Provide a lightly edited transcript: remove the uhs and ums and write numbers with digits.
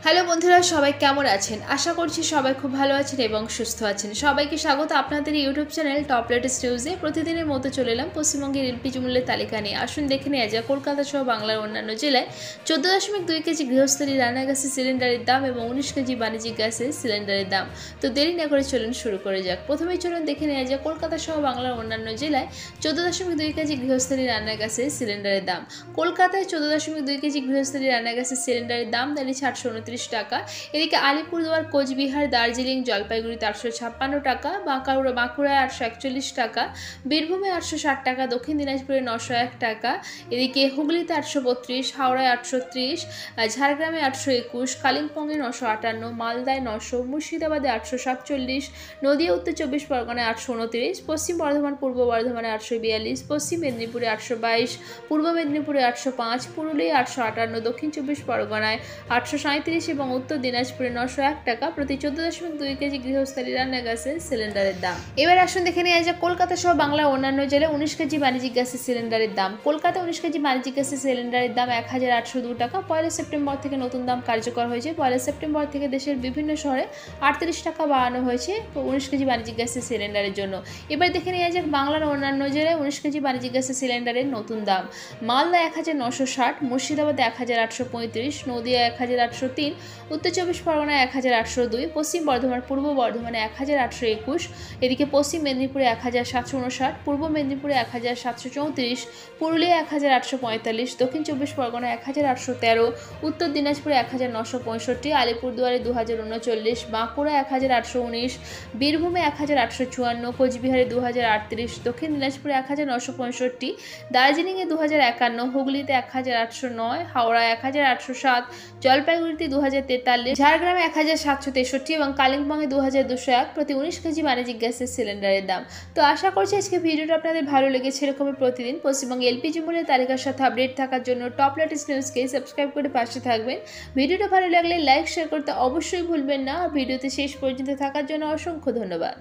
Hello বন্ধুরা, সবাই কেমন আছেন? আশা করছি সবাই খুব ভালো আছেন এবং সুস্থ আছেন। সবাইকে স্বাগত আপনাদের ইউটিউব চ্যানেল টপ লেটেস্ট নিউজে। প্রতিদিনের মতো চলে এলাম পশ্চিমবঙ্গের এলপিজি মূল্যের তালিকা নিয়ে। আসুন দেখে নেওয়া যায় কলকাতা সহ বাংলার অন্যান্য জেলায় 14.2 কেজি গৃহস্থলী রান্না গ্যাসের সিলিন্ডারের দাম এবং 19 কেজি বাণিজ্যিক গ্যাসের সিলিন্ডারের দাম। তো দেরি না করে চলুন শুরু করে যাক। প্রথমেই চলুন দেখে নেওয়া যায় কলকাতা সহ বাংলার অন্যান্য জেলায় 14.2 কেজি গৃহস্থলী রান্না গ্যাসের সিলিন্ডারের দাম। কলকাতায় 14.2 কেজি গৃহস্থলী রান্না গ্যাসের সিলিন্ডারের দাম দাঁড়িয়েছে 829 টাকা। এদিকে আলিপুরদুয়ার, কোচবিহার, দার্জিলিং, জলপাইগুড়িতে 856 টাকা, বাঁকুড়ায় 841 টাকা, বীরভূমে 860 টাকা, দক্ষিণ দিনাজপুরে 901 টাকা, এদিকে হুগলিতে 832, হাওড়ায় 830, ঝাড়গ্রামে 821, কালিম্পংয়ে 958, মালদায় 900, মুর্শিদাবাদে 847, নদিয়া, উত্তর 24 পরগনায় 829, পশ্চিম বর্ধমান, পূর্ব বর্ধমানে 842, পশ্চিম মেদিনীপুরে 822, পূর্ব মেদিনীপুরে 805, পুরুলিয়ায় 858, দক্ষিণ 24 পরগনায় 837 এবং উত্তর দিনাজপুরে 901 টাকা প্রতি 14.2 কেজি গৃহস্থলী রান্না গ্যাসের সিলিন্ডারের দাম। এবার আসুন দেখে নেওয়া যায় কলকাতা সহ বাংলার অন্যান্য জেলায় 19 কেজি বাণিজ্যিক গ্যাসের সিলিন্ডারের দাম। কলকাতা 19 কেজি বাণিজ্যিক গ্যাসের সিলিন্ডারের দাম 1802 টাকা। 1 সেপ্টেম্বর থেকে নতুন দাম কার্যকর হয়েছে। 1 সেপ্টেম্বর থেকে দেশের বিভিন্ন শহরে 38 টাকা বাড়ানো হয়েছে 19 কেজি বাণিজ্যিক গ্যাসের সিলিন্ডারের জন্য। এবার দেখে নেওয়া যাক বাংলার অন্যান্য জেলায় 19 কেজি বাণিজ্যিক গ্যাসের সিলিন্ডারের নতুন দাম। মালদা 1960, মুর্শিদাবাদে 1835, নদিয়া 1803, উত্তর 24 পরগনায় 1802, পশ্চিম বর্ধমান, পূর্ব বর্ধমানে 1821, এদিকে পশ্চিম মেদিনীপুরে 1759, পূর্ব মেদিনীপুরে 1734, পুরুলিয়া 1845, দক্ষিণ 24 পরগনায় 1813, উত্তর দিনাজপুরে 1965, আলিপুরদুয়ারে 2039, বাঁকুড়া 1819, বীরভূমে 1854, কোচবিহারে 2038, দক্ষিণ দিনাজপুরে 1965, দার্জিলিংয়ে 2051, হুগলিতে 1809, হাওড়ায় 1807, জলপাইগুড়িতে 2043, ঝাড়গ্রামে 1763 এবং কালিম্পংয়ে 2201 প্রতি 19 কেজি বাণিজ্যিক গ্যাসের সিলিন্ডারের দাম। তো আশা করছি আজকে ভিডিওটা আপনাদের ভালো লেগেছে। এরকমই প্রতিদিন পশ্চিমবঙ্গে এলপিজি মূল্যের তালিকার সাথে আপডেট থাকার জন্য টপ লেটেস্ট নিউজকে সাবস্ক্রাইব করে পাশে থাকবেন। ভিডিওটা ভালো লাগলে লাইক শেয়ার করতে অবশ্যই ভুলবেন না। ভিডিওতে শেষ পর্যন্ত থাকার জন্য অসংখ্য ধন্যবাদ।